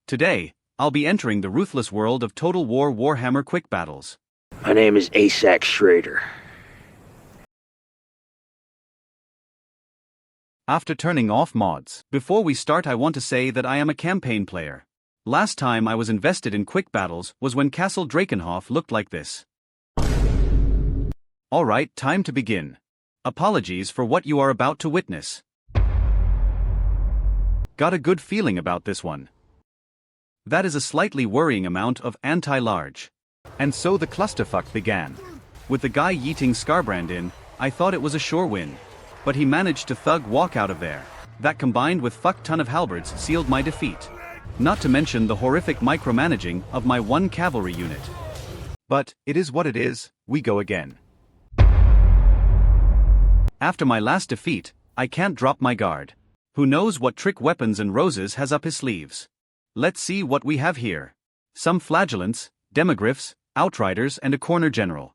Today, I'll be entering the ruthless world of Total War Warhammer quick battles. My name is Asac Schrader. After turning off mods, before we start I want to say that I am a campaign player. Last time I was invested in quick battles was when Castle Drakenhof looked like this. Alright, time to begin. Apologies for what you are about to witness. Got a good feeling about this one. That is a slightly worrying amount of anti-large. And so the clusterfuck began. With the guy yeeting Skarbrand in, I thought it was a sure win. But he managed to thug walk out of there. That combined with fuck ton of halberds sealed my defeat. Not to mention the horrific micromanaging of my one cavalry unit. But, it is what it is, we go again. After my last defeat, I can't drop my guard. Who knows what trick weapons and roses has up his sleeves. Let's see what we have here. Some flagellants, demogryphs, outriders and a corner general.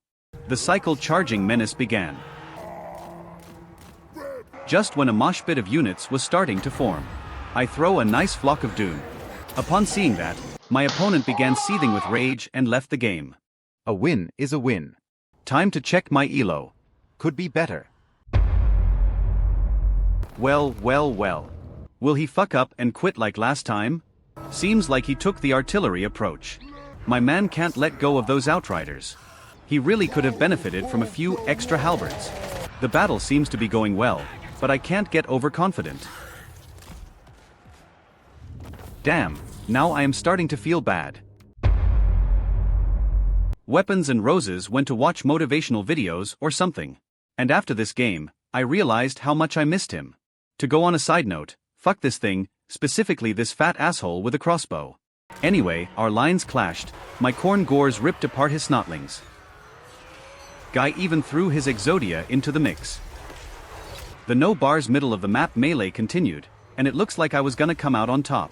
The cycle charging menace began. Just when a mosh pit of units was starting to form, I throw a nice flock of doom. Upon seeing that, my opponent began seething with rage and left the game. A win is a win. Time to check my elo. Could be better. Well. Will he fuck up and quit like last time? Seems like he took the artillery approach. My man can't let go of those outriders. He really could have benefited from a few extra halberds. The battle seems to be going well, but I can't get overconfident. Damn, now I am starting to feel bad. Weapons and roses went to watch motivational videos or something. And after this game, I realized how much I missed him. To go on a side note, fuck this thing, specifically this fat asshole with a crossbow. Anyway, our lines clashed, my corn gores ripped apart his snotlings. Guy even threw his Exodia into the mix. The no bars middle of the map melee continued, and it looks like I was gonna come out on top.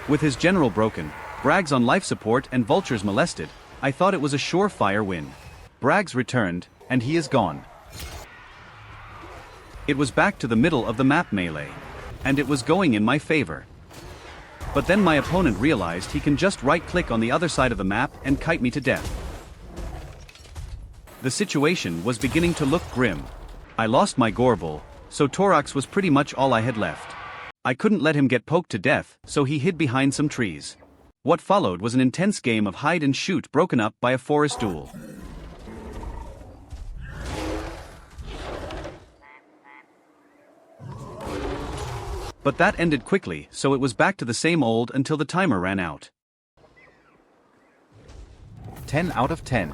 With his general broken, Bragg's on life support and vultures molested, I thought it was a surefire win. Bragg's returned, and he is gone. It was back to the middle of the map melee. And it was going in my favor. But then my opponent realized he can just right-click on the other side of the map and kite me to death. The situation was beginning to look grim. I lost my Gorbel, so Torax was pretty much all I had left. I couldn't let him get poked to death, so he hid behind some trees. What followed was an intense game of hide and shoot broken up by a forest duel. But that ended quickly, so it was back to the same old until the timer ran out. 10 out of 10.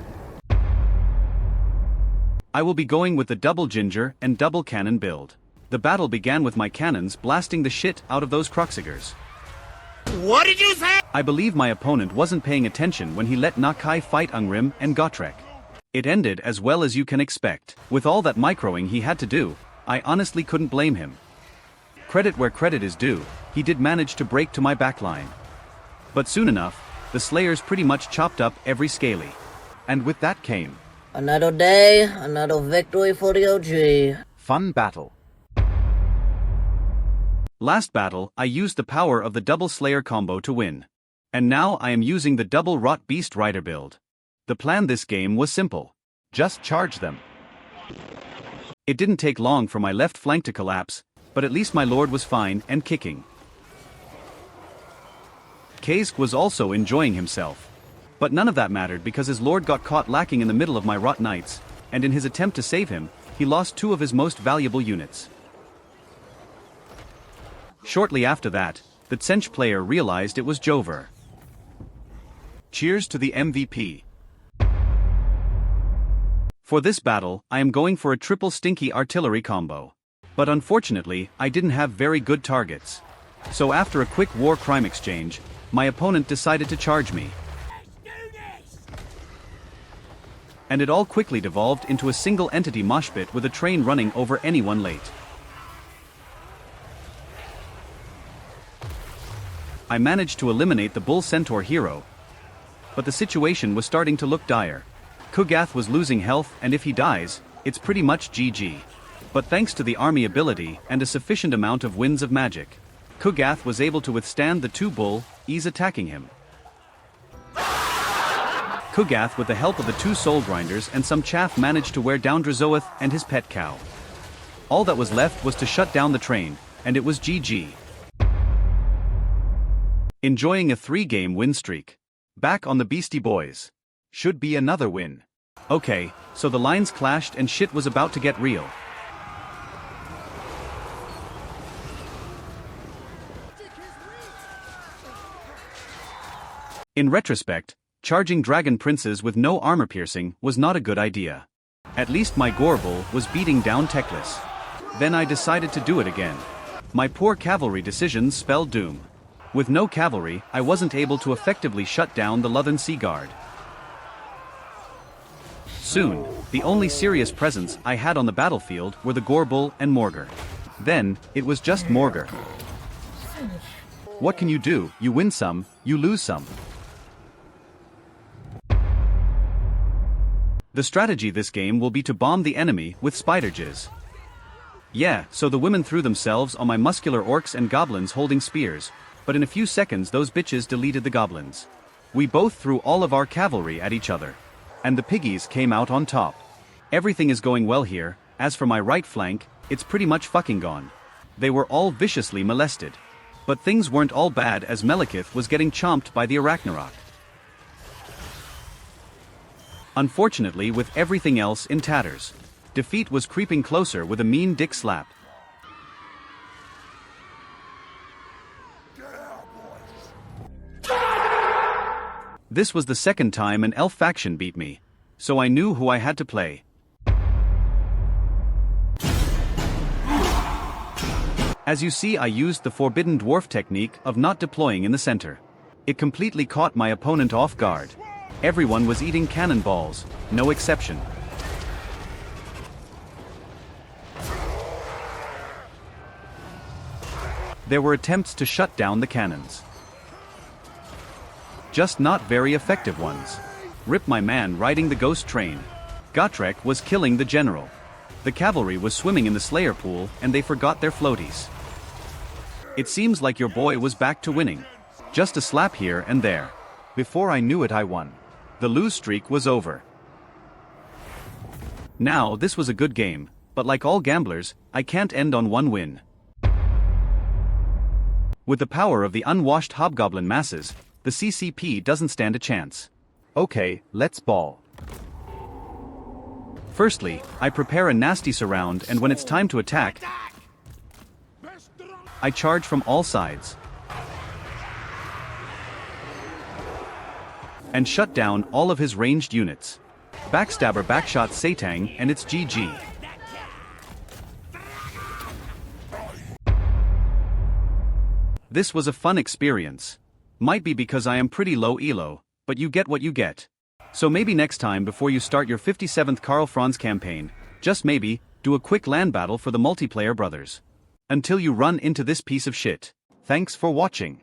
I will be going with the double ginger and double cannon build. The battle began with my cannons blasting the shit out of those Kroxigers. What did you say? I believe my opponent wasn't paying attention when he let Nakai fight Ungrim and Gotrek. It ended as well as you can expect. With all that microing he had to do, I honestly couldn't blame him. Credit where credit is due, he did manage to break to my backline. But soon enough, the Slayers pretty much chopped up every scaly. And with that came another day, another victory for the OG. Fun battle. Last battle, I used the power of the double Slayer combo to win. And now I am using the double Rot Beast Rider build. The plan this game was simple. Just charge them. It didn't take long for my left flank to collapse, but at least my lord was fine and kicking. Kazk was also enjoying himself. But none of that mattered because his lord got caught lacking in the middle of my Rot Knights, and in his attempt to save him, he lost two of his most valuable units. Shortly after that, the Tsench player realized it was Jover. Cheers to the MVP. For this battle, I am going for a triple stinky artillery combo. But unfortunately, I didn't have very good targets. So after a quick war crime exchange, my opponent decided to charge me. And it all quickly devolved into a single entity moshpit with a train running over anyone late. I managed to eliminate the Bull Centaur hero, but the situation was starting to look dire. Kugath was losing health, and if he dies, it's pretty much GG. But thanks to the army ability and a sufficient amount of winds of magic, Kugath was able to withstand the two bullies attacking him. Kugath, with the help of the two soul grinders and some chaff, managed to wear down Drazoath and his pet cow. All that was left was to shut down the train, and it was GG. Enjoying a 3-game win streak. Back on the Beastie Boys. Should be another win. Okay, so the lines clashed and shit was about to get real. In retrospect, charging dragon princes with no armor piercing was not a good idea. At least my Gorbel was beating down Teclis. Then I decided to do it again. My poor cavalry decisions spelled doom. With no cavalry, I wasn't able to effectively shut down the Luthern Sea Guard. Soon, the only serious presence I had on the battlefield were the Gorbel and Morgar. Then, it was just Morgar. What can you do? You win some, you lose some. The strategy this game will be to bomb the enemy with spider jizz. Yeah, so the women threw themselves on my muscular orcs and goblins holding spears, but in a few seconds those bitches deleted the goblins. We both threw all of our cavalry at each other. And the piggies came out on top. Everything is going well here. As for my right flank, it's pretty much fucking gone. They were all viciously molested. But things weren't all bad as Melekith was getting chomped by the Arachnarok. Unfortunately, with everything else in tatters, defeat was creeping closer with a mean dick slap. This was the second time an elf faction beat me, so I knew who I had to play. As you see, I used the forbidden dwarf technique of not deploying in the center. It completely caught my opponent off guard. Everyone was eating cannonballs, no exception. There were attempts to shut down the cannons. Just not very effective ones. Rip my man riding the ghost train. Gotrek was killing the general. The cavalry was swimming in the Slayer pool and they forgot their floaties. It seems like your boy was back to winning. Just a slap here and there. Before I knew it, I won. The lose streak was over. Now, this was a good game, but like all gamblers, I can't end on one win. With the power of the unwashed hobgoblin masses, the CCP doesn't stand a chance. Okay, let's ball. Firstly, I prepare a nasty surround, and when it's time to attack, I charge from all sides and shut down all of his ranged units. Backstabber backshot Satang, and it's GG. This was a fun experience. Might be because I am pretty low elo, but you get what you get. So maybe next time before you start your 57th Karl Franz campaign, just maybe, do a quick land battle for the multiplayer brothers. Until you run into this piece of shit. Thanks for watching.